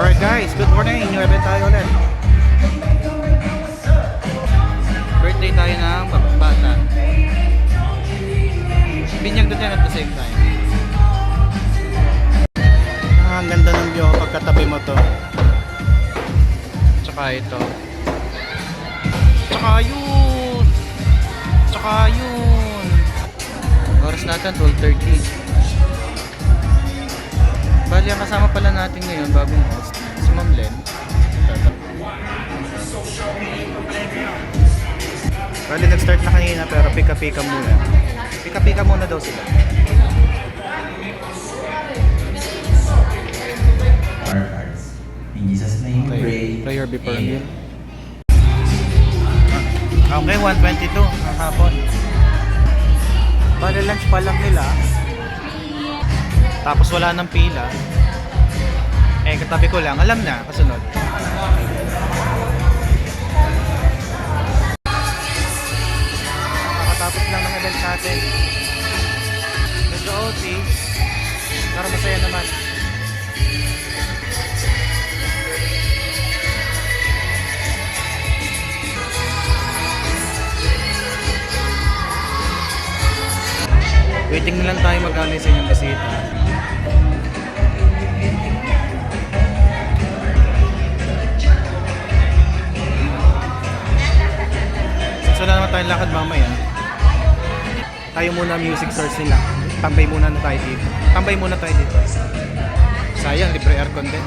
Alright guys, good morning. New event tayo ulit. Birthday tayo ng bata. Binyag doon yan at the same time. Ang ganda ng view pagkatabi mo to. Tsaka ito. Tsaka yun. Tsaka yun. Oras natin 12:30. Bali, ang kasama pala natin ngayon, bagong host, si Ma'am Len. Bali, nag-start na kanina pero pika-pika muna. Pika-pika muna daw sila. Our hearts. In Jesus' name we pray. Prayer before Amen. meal. Okay, 1:22 ang hapon. Bali, lunch pa lang nila. Tapos wala nang pila. Katabi ko lang, alam na, kasunod. Nakatapos lang ng event natin. Medyo OT, pero masaya naman. Waiting na lang tayo mag-alay sa inyong bisita. So wala naman tayong lakad mamaya. Tayo muna music source nila. Tambay muna tayo dito. Sayang, libre aircon din.